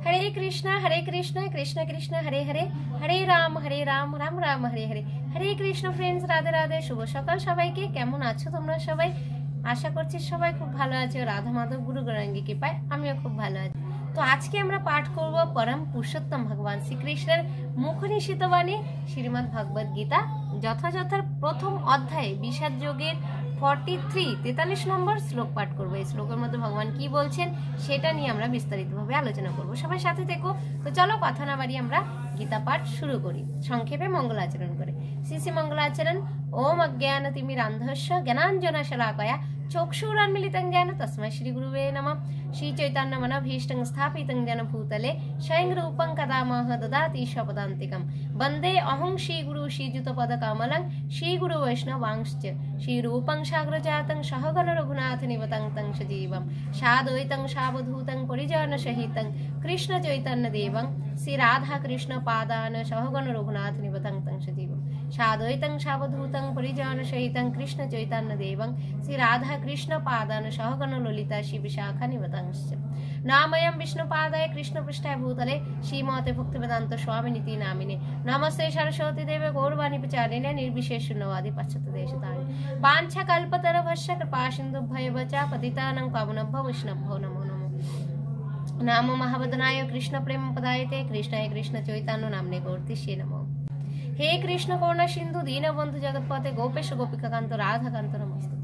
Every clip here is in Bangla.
हरे कृष्णा कृष्ण कृष्ण हरे हरे, हरे राम राम राम हरे हरे। हरे कृष्ण फ्रेंड्स, राधे राधे, शुभ सकाल सबाइके। केमन आछो तोमरा सबाई? आशा करছি সবাই খুব ভালো আছে। রাধা মাধব গুরু গৌরাঙ্গী কৃপায় আমিও খুব ভালো আছি। তো আজকে আমরা পাঠ করব পরম পুরুষোত্তম ভগবান শ্রীকৃষ্ণের মুখ নিঃসৃত বাণী শ্রীমদ্ ভগবদ গীতা যথাযথ প্রথম অধ্যায় বিষাদ যোগের 43 নম্বর শ্লোক পাঠ করব। এই শ্লোকের মধ্যে ভগবান কি বলছেন সেটা নিয়ে আমরা বিস্তারিতভাবে আলোচনা করব। সবাই সাথে থেকো। তো চলো কথা না বাড়িয়ে আমরা গীতা পাঠ শুরু করি, সংক্ষেপে মঙ্গলাচরণ করে। শ্রী শ্রী মঙ্গলাচরণ। ওম অজ্ঞানতিমিরান্ধস্য জ্ঞানাঞ্জনশলাকয়া চক্ষুরান্মিলিतं येन तस्मै श्री गुरुवे नमः। श्री चैतन्य मनोभीष्टं स्थापितं येन भूतले स्वयं रूपं कदा मह ददाति स्वपदान्तिकं। वन्दे अहं श्री गुरु श्रीयुतपदकमलं श्री गुरु वैष्णवांश्च श्री रूपं साग्रजातं सहगण रघुनाथ निवतं तं सजीवं साद्वैतं सावधूतं परिजन सहितं कृष्ण चैतन्य देवं श्री राधा कृष्ण पादान सहगण रघुनाथ निवतं तं सजीवं साद्वैतं सावधूतं परिजन सहितं कृष्ण चैतन्य देवं श्री राधा कृष्ण पादान सहगण ललिता श्री विशाखा निवतंश्च। नामयं विष्णुपादाय कृष्ण पृष्ठाय भूतले श्रीमते भक्तिवेदांत स्वामिनिति नामिने। नमस्ते सरस्वती देवे गौरवाणी प्रचारिणे निर्विशेष शून्यवादी पाश्चात्य देशतारिणे। वाञ्छा कल्पतरुभ्यश्च कृपा सिन्धुभ्येव च पतितानां पावनेभ्यो वैष्णवेभ्यो नमो नमः। नामो महावदनाय कृष्ण प्रेम पदायते कृष्णाय कृष्ण चैतन्य नाम्ने गौरतिष्ये नमः। हे कृष्ण करुणा सिंधु दीनबंधु जगत्पते गोपेश गोपिकाकांत राधाकांत नमस्ते।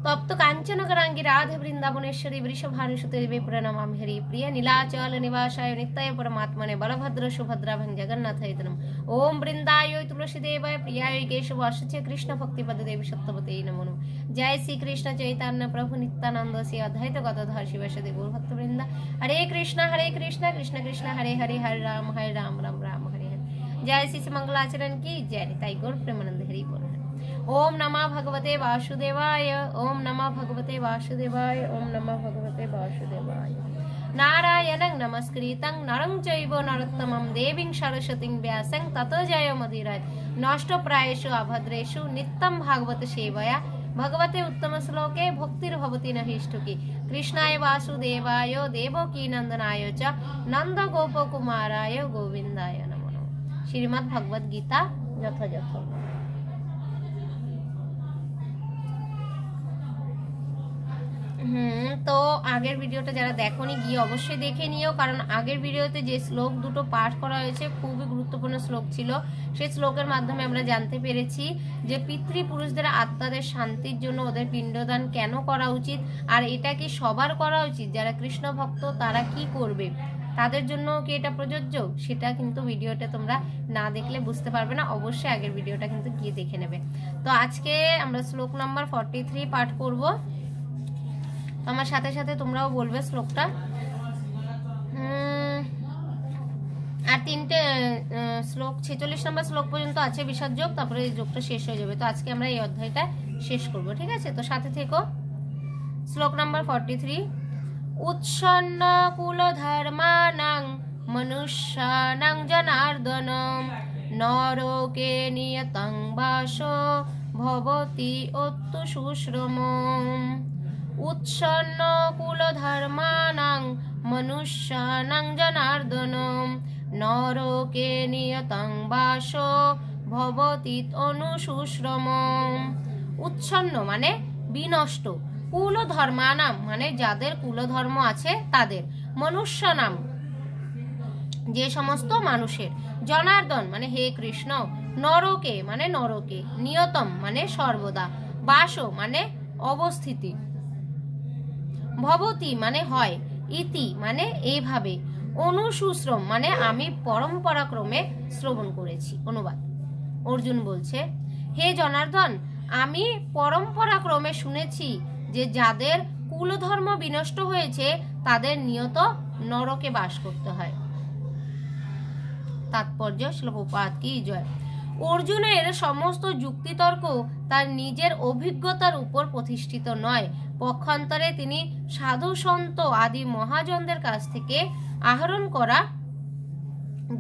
तप्त कांचन गौरांगी राधे वृंदावनेश्वरी वृषभानुसुते देवी प्रणमामि हरि प्रिय नीलाचल निवासाय नित्याय परमात्मने बलभद्र सुभद्राभं जगन्नाथाय नमः। ओम वृंदाय तुलसी देवाय प्रियाय केशवास्य कृष्ण भक्ति पद देवी सत्यवते नमो नमः। जय श्री कृष्ण चैतन्य प्रभु नित्यानंद श्री अद्वैत गदाधर शिवासादि गौर भक्त वृंदा। हरे कृष्ण कृष्ण कृष्ण हरे हरे, हरे राम राम राम हरे हरे। जय श्री मंगलाचरण की जय। निताई गौर प्रेमानंद हरि बोल। ओम नमः भगवते वासुदेवाय, ओम नमः भगवते वासुदेवाय, ओम नमः भगवते वासुदेवाय। नारायणं नमस्कृतं नरं चैव नरोत्तमं देवीं सरस्वतीं व्यासं ततो जयमुदीरयेत्। नष्टप्रायेषु अभद्रेषु नित्यं भागवत सेवया भगवते उत्तम श्लोके भक्तिर्भवति न हिष्टुकी। कृष्णाय वासुदेवाय देवकी नंदनाय च नंद गोपकुमाराय गोविंदाय नमो नमः। श्रीमद् भगवद गीता যথাযথ। তো আগের ভিডিওটা যারা দেখোনি গিয়ে অবশ্যই দেখে নিও, কারণ আগের ভিডিওতে যে শ্লোক দুটো পাঠ করা হয়েছে খুবই গুরুত্বপূর্ণ শ্লোক ছিল। সেই শ্লোকের মাধ্যমে আমরা জানতে পেরেছি যে পিতৃপুরুষদের আত্মাদের শান্তির জন্য ওদের পিণ্ডদান কেন করা উচিত, আর এটা কি সবার করা উচিত, যারা কৃষ্ণ ভক্ত তারা কি করবে, তাদের জন্য কি এটা প্রযোজ্য, সেটা কিন্তু ভিডিওটা তোমরা না দেখলে বুঝতে পারবে না। অবশ্যই আগের ভিডিওটা কিন্তু গিয়ে দেখে নেবে। তো আজকে আমরা শ্লোক নাম্বার 43 পাঠ করব। আমার সাথে সাথে তোমরাও বলবে শ্লোকটা। আর তিনটে শ্লোক 46 নম্বর শ্লোক পর্যন্ত আছে বিষাদ যোগ, তারপরে এই যোগটা শেষ হয়ে যাবে। তো আজকে আমরা এই অধ্যায়টা শেষ করব, ঠিক আছে? তো সাথে থেকো। শ্লোক নাম্বার 43। উৎসন্ন কুল ধর্মানাং মনুষ্যানাং জনার্দনম নরকে নিয়তং বাসো ভবতি অত্তু সুশ্রমম। উৎসন্ন কুল ধর্মানাং মনুষ্যানাং জনার্দনম নরকে নিয়তং বাসো ভবতি অনুশুশ্রমম। উৎসন্ন মানে বিনষ্ট, কুল ধর্মানাম মানে যাদের কুলধর্ম আছে তাদের, মনুষ্যনাম যে সমস্ত মানুষের, জনার্দন মানে হে কৃষ্ণ, নরকে মানে নরকে, নিয়তম মানে সর্বদা, বাসো মানে অবস্থিতি, ভবতি মানে হয়, ইতি মানে এইভাবে, অনুশুশ্রম মানে আমি পরম্পরাক্রমে শ্রবণ করেছি। অনুবাদ অর্জুন বলছে, হে জনার্দন, আমি পরম্পরাক্রমে শুনেছি যে যাদের কুলধর্ম বিনষ্ট হয়েছে তাদের নিয়ত নরকে বাস করতে হয়। তাৎপর্য শ্লোকপাত কি জয়। অর্জুনের সমস্ত যুক্তিতর্ক তার নিজের অভিজ্ঞতার উপর প্রতিষ্ঠিত নয়, পক্ষান্তরে তিনি সাধু সন্ত আদি মহাজনদের কাছ থেকে আহরণ করা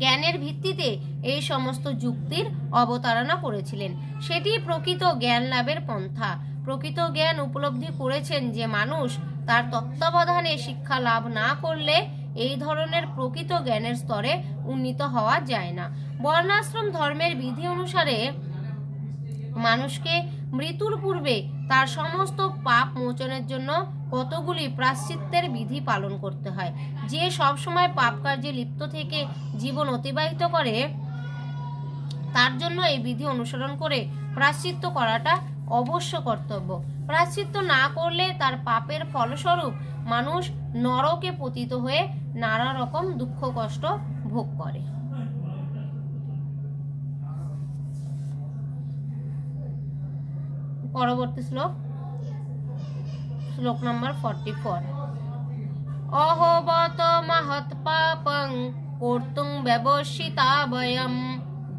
জ্ঞানের ভিত্তিতে এই সমস্ত যুক্তির অবতারণা করেছিলেন। সেটি প্রকৃত জ্ঞান লাভের পন্থা। প্রকৃত জ্ঞান উপলব্ধি করেছেন যে মানুষ তার তত্ত্বাবধানে শিক্ষা লাভ না করলে এই ধরনের প্রকৃত জ্ঞানের স্তরে উন্নীত হওয়া যায় না। বর্ণাশ্রম ধর্মের বিধি অনুসারে মানুষকে মৃত্যুর পূর্বে তার সমস্ত পাপ মোচনের জন্য কতগুলি প্রায়শ্চিত্তের বিধি পালন করতে হয়। যে সব সময় পাপ কার্যে লিপ্ত থেকে জীবন অতিবাহিত করে তার জন্য এই বিধি অনুসরণ করে প্রায়শ্চিত্ত করাটা অবশ্য কর্তব্য। প্রায়শ্চিত্ত না করলে তার পাপের ফলস্বরূপ মানুষ নরকে পতিত হয়ে নানা রকম দুঃখ কষ্ট ভোগ করে। পরবর্তী শ্লোক নম্বর 44। অহোবত মহৎ পাপং কর্তুং ব্যবসিতা বয়ম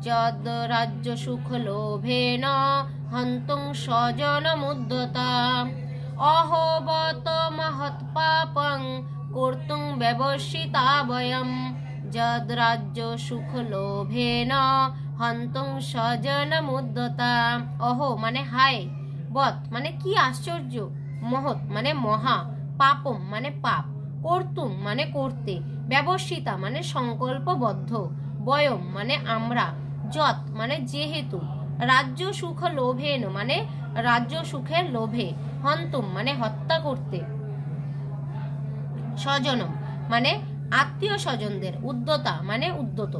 যদ রাজ্য সুখ লোভেন হন্তুং স্বজনমুদ্যতা। অহোবত মহৎ পাপং কর্তুং ব্যবসিতা বয়ম যদ রাজ্য সুখ লোভেন হন্তুং স্বজনমুদ্যতা। অহো মানে হায়, বত মানে কি আশ্চর্য, মহৎ মানে মহা, পাপম মানে পাপ, কর্তুম মানে করতে, ব্যবসিতা মানে সংকল্পবদ্ধ, বয়ম মানে আমরা, যত মানে যেহেতু, রাজ্য সুখ লোভেন মানে রাজ্য সুখের লোভে, হন্তুম মানে হত্যা করতে, স্বজনম মানে আত্মীয় স্বজনদের, উদ্যতা মানে উদ্যত।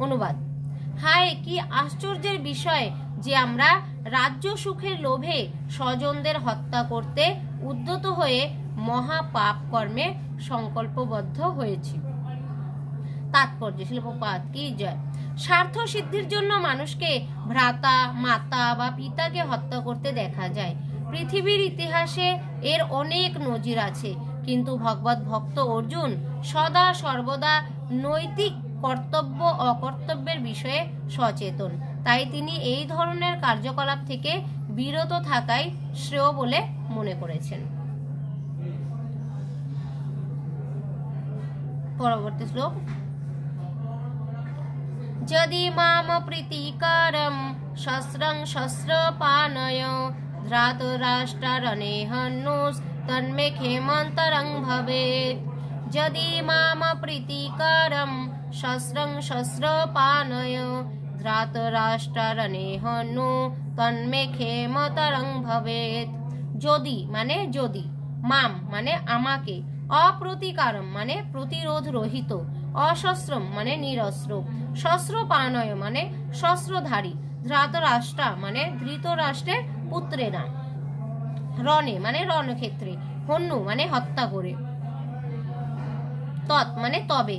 অনুবাদ: হায় কি আশ্চর্যের বিষয় যে আমরা রাজ্য সুখের লোভে স্বজনদের হত্যা করতে উদ্যত হয়ে মহা পাপ কর্মে সংকল্পবদ্ধ হয়েছি। তাৎপর্য: শিলপ্রপাত কি জয়। স্বার্থ সিদ্ধির জন্য মানুষকে ভ্রাতা, মাতা বা পিতাকে হত্যা করতে দেখা যায়। পৃথিবীর ইতিহাসে এর অনেক নজির আছে, কিন্তু ভগবত ভক্ত অর্জুন সদা সর্বদা নৈতিক কর্তব্য অকর্তব্যের বিষয়ে সচেতন, তাই তিনি এই ধরনের কার্যকলাপ থেকে বিরত থাকাই শ্রেয় বলে মনে করেছেন। পরবর্তী শ্লোক: যদি মাম প্রীতিকারম শস্ত্রং শস্ত্রপানয় ধ্রাতরাষ্ট্ররণে হন্নুস তন্মে ক্ষেমন্তরং ভবেৎ। যদি মাম প্রীতিকারম শস্ত্রং শস্ত্রপানয় ধ্রাতরাষ্ট্ররণে হন্নু তন্মে ক্ষেমতরং ভবেৎ। যদি মানে যদি, মাম মানে আমাকে, অপ্রতিকারম মানে প্রতিরোধ রহিত, অশস্ত্রম মানে নিরস্ত্র, শস্ত্রপানয় মানে শস্ত্রধারী, ধ্রাতরাষ্ট্র মানে ধৃতরাষ্ট্রের পুত্রেরা, রণে মানে রণক্ষেত্রে, হন্যু মানে হত্যা করে, তৎ মানে তবে,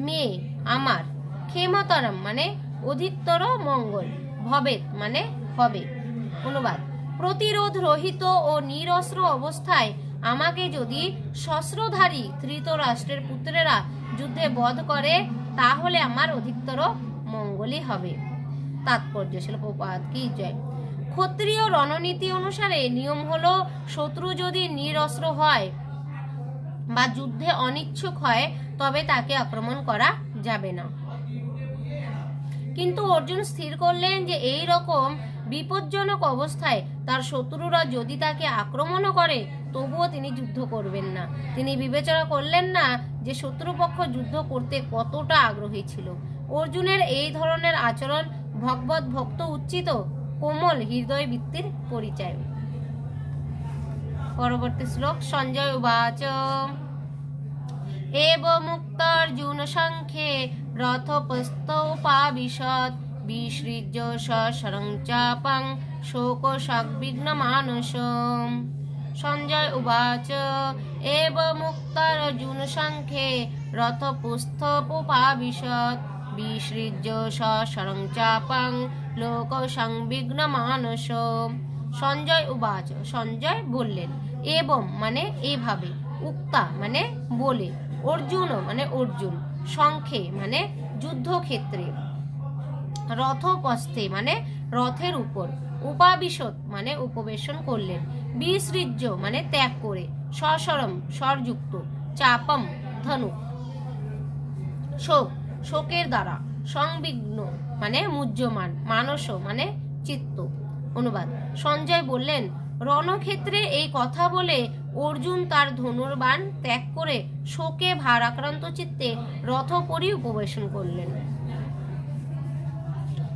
মে আমার, ক্ষেমতরম মানে অধিকতর মঙ্গল, ভবেৎ মানে হবে। অনুবাদ: প্রতিরোধ রহিত ও নিরস্ত্র অবস্থায় আমাকে যদি শস্ত্রধারী ধৃতরাষ্ট্রের পুত্রেরা যুদ্ধে বধ করে তাহলে আমার অধিকতর মঙ্গলই হবে। তাৎপর্য: শিলপ্রপাত কি জয়। ক্ষত্রিয় রণনীতি অনুসারে নিয়ম হলো শত্রু যদি নিরস্ত্র হয় বা যুদ্ধে অনিচ্ছুক হয় তবে তাকে আক্রমণ করা যাবে না। কিন্তু অর্জুন স্থির করলেন যে এই রকম বিপজ্জনক অবস্থায় তার শত্রুরা যদি তাকে আক্রমণও করে তবুও তিনি যুদ্ধ করবেন না। তিনি বিবেচনা করলেন না যে শত্রুপক্ষ যুদ্ধ করতে কতটা আগ্রহী ছিল। অর্জুনের এই ধরনের আচরণ ভগবত ভক্ত উচ্চিত কোমল হৃদয় বৃত্তির পরিচয়। পরবর্তী শ্লোক: সঞ্জয় উবাচ এব মুক্তার্জুন সংখ্যে রথোপস্থোপাবিশৎ বিসৃজ্য সশরং চাপং শোকশাগ্বিঘ্নমানসম। সঞ্জয় উবাচ এব মুক্তার্জুন সংখ্যে রথোপস্থোপাবিশৎ বিসৃজ্য সশরং চাপং লোকসংবিঘ্নমানসম। সঞ্জয় উবাচ সঞ্জয় বললেন, এবং মানে এভাবে, উক্তা মানে বলে, অর্জুন মানে অর্জুন, সংখ্যে মানে যুদ্ধক্ষেত্রে, রথোপস্থে মানে রথের উপর, উপাবিশৎ মানে উপবেশন করলেন, বিসৃজ্য মানে ত্যাগ করে, সশরম স্বরযুক্ত, চাপম ধনুক, শোক শোকের দ্বারা, সংবিঘ্ন মানে মুহ্যমান, মানস মানে চিত্ত। অনুবাদ: সঞ্জয় বললেন, রণক্ষেত্রে এই কথা বলে অর্জুন তার ধনুর্বাণ ত্যাগ করে শোকে ভারাক্রান্ত চিত্তে রথোপরি উপবেশন করলেন।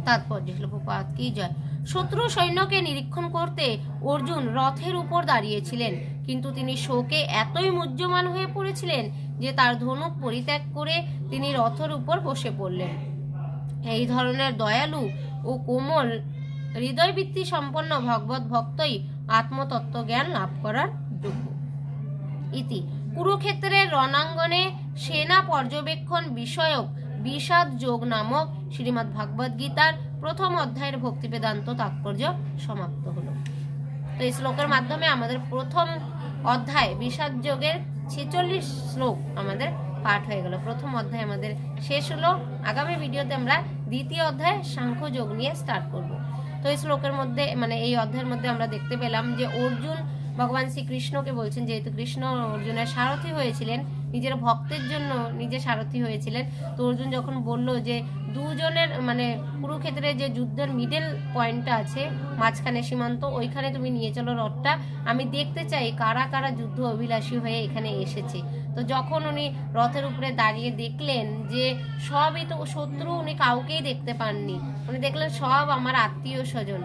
তাৎপর্য শিলপ্রপাত কি জয়। শত্রু সৈন্যকে নিরীক্ষণ করতে অর্জুন রথের উপর দাঁড়িয়েছিলেন, কিন্তু তিনি শোকে এতই মুহ্যমান হয়ে পড়েছিলেন যে তার ধনুক পরিত্যাগ করে তিনি রথের উপর বসে পড়লেন। এই ধরনের দয়ালু ও কোমল হৃদয়বৃত্তি সম্পন্ন ভগবত ভক্তই আত্মতত্ত্ব জ্ঞান লাভ করার যোগ্য। ইতি কুরুক্ষেত্রের রণাঙ্গনে সেনা পর্যবেক্ষণ বিষয়ক বিষাদ যোগ নামক শ্রীমদ্ ভাগবত গীতার প্রথম অধ্যায়ের ভক্তি বেদান্ত তাৎপর্য সমাপ্ত হলো। তো এই শ্লোকের মাধ্যমে আমাদের প্রথম অধ্যায় বিষাদ যোগের 46 শ্লোক আমাদের পাঠ হয়ে গেল। প্রথম অধ্যায় আমাদের শেষ হলো। আগামী ভিডিওতে আমরা দ্বিতীয় অধ্যায় সাংখ্য যোগ নিয়ে স্টার্ট করব। তো এই শ্লোকের মধ্যে এই অধ্যায়ের মধ্যে আমরা দেখতে পেলাম যে অর্জুন ভগবান শ্রীকৃষ্ণকে বলছেন, যেহেতু কৃষ্ণ অর্জুনের সারথি হয়েছিলেন, নিজের ভক্তের জন্য নিজে সারথি হয়েছিলেন, তো অর্জুন যখন বলল যে দুজনের কুরুক্ষেত্রে যে যুদ্ধের মিডল পয়েন্টটা আছে, মাঝখানে সীমান্ত, ওইখানে তুমি নিয়ে চলো রথটা, আমি দেখতে চাই কারা কারা যুদ্ধ অভিলাষী হয়ে এখানে এসেছে। তো যখন উনি রথের উপরে দাঁড়িয়ে দেখলেন যে সবই তো শত্রু, উনি কাউকেই দেখতে পাননি, উনি দেখলেন সব আমার আত্মীয় স্বজন,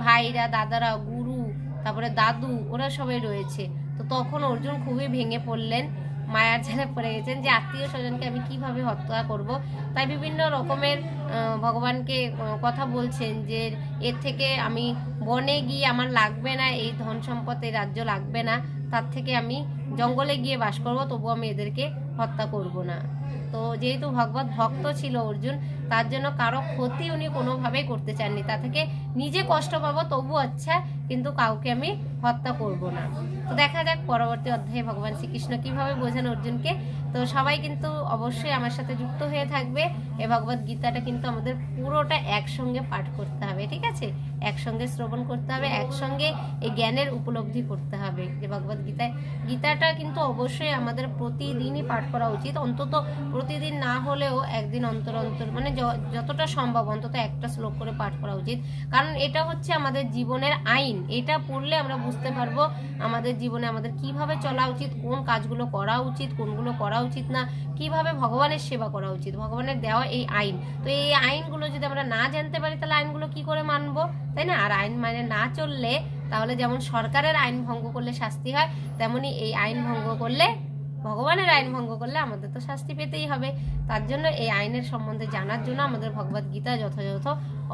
ভাইরা, দাদারা, গুরু, তারপরে দাদু, ওরা সবাই রয়েছে। তো তখন অর্জুন খুবই ভেঙে পড়লেন, মায়ার জালে পড়ে গেছেন যে আত্মীয় স্বজনকে আমি কিভাবে হত্যা করব। তাই বিভিন্ন রকমের ভগবানকে কথা বলছেন যে এর থেকে আমি বনে গিয়ে আমার লাগবে না, এই ধন সম্পদ, এই রাজ্য লাগবে না, তার থেকে আমি জঙ্গলে গিয়ে বাস করব, তবু আমি এদেরকে হত্যা করব না। তো যেহেতু ভগবত ভক্ত ছিল অর্জুন, তার জন্য কারো ক্ষতি উনি কোনোভাবেই করতে চাননি। তা থেকে নিজে কষ্ট পাবো তবু আচ্ছা, কিন্তু কাউকে আমি হত্যা করব না। তো দেখা যাক পরবর্তী অধ্যায়ে ভগবান শ্রীকৃষ্ণ কিভাবে বোঝান অর্জুনকে। তো সবাই কিন্তু অবশ্যই আমার সাথে যুক্ত হয়ে থাকবে। এই ভগবত গীতাটা কিন্তু আমাদের পুরোটা একসঙ্গে পাঠ করতে হবে, ঠিক আছে? একসঙ্গে শ্রবণ করতে হবে, একসঙ্গে এই জ্ঞানের উপলব্ধি করতে হবে। যে ভগবত গীতাটা কিন্তু অবশ্যই আমাদের প্রতিদিনই পাঠ করা উচিত, অন্তত প্রতিদিন না হলেও একদিন অন্তর অন্তর, যতটা সম্ভব অন্তত একটা শ্লোক করে পাঠ করা উচিত। কারণ এটা হচ্ছে আমাদের জীবনের আইন। এটা পড়লে আমরা বুঝতে পারবো আমাদের জীবনে আমাদের কিভাবে চলা উচিত, কোন কাজগুলো করা উচিত, কোনগুলো করা উচিত না, কিভাবে ভগবানের সেবা করা উচিত। ভগবানের দেওয়া এই আইন, তো এই আইনগুলো যদি আমরা না জানতে পারি তাহলে আইনগুলো কি করে মানবো, তাই না? আর আইন মানে না চললে, তাহলে যেমন সরকারের আইন ভঙ্গ করলে শাস্তি হয়, তেমনি এই আইন ভঙ্গ করলে, ভগবানের আইন ভঙ্গ করলে আমাদের তো শাস্তি পেতেই হবে। তার জন্য এই আইনের সম্বন্ধে জানার জন্য আমাদের ভগবত গীতা যথাযথ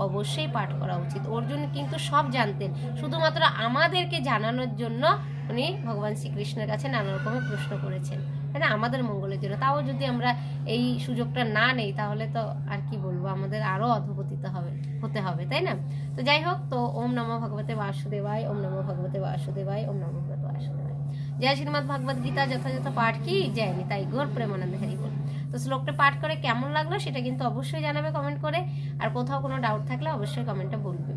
অবশ্যই পাঠ করা উচিত। অর্জুন কিন্তু সব জানতেন, শুধুমাত্র আমাদেরকে জানানোর জন্য উনি ভগবান শ্রীকৃষ্ণের কাছে নানা রকমের প্রশ্ন করেছেন, তাই না? আমাদের মঙ্গলের জন্য। তাও যদি আমরা এই সুযোগটা না নেই তাহলে তো আর কি বলবো, আমাদের আরো অধপতিত হতে হবে, তাই না? তো যাই হোক, তো ওম নমো ভগবতে বাসুদেবায়, ওম নমো ভগবতে বাসুদেবায়, ওম নমো ভগবতে বাসুদেবায়। জয় শ্রীমদ্ ভাগবত গীতা যথাযথ পাঠ কি জয় নিতাই গৌর প্রেমানন্দ হরি বল। তো শ্লোকটা পাঠ করে কেমন লাগলো সেটা কিন্তু অবশ্যই জানাবে কমেন্ট করে, আর কোথাও কোনো ডাউট থাকলে অবশ্যই কমেন্টে বলবে।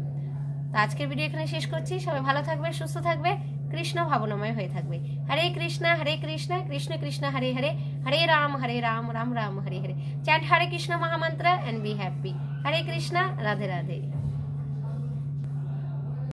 তো আজকের ভিডিও এখানে শেষ করছি। সবাই ভালো থাকবে, সুস্থ থাকবে, কৃষ্ণ ভাবনাময় হয়ে থাকবে। Hare Krishna Krishna Krishna Hare Hare, Hare Ram Ram Ram Hare Hare. Chant Hare Krishna mahamantra and be happy. Hare Krishna, Radhe Radhe.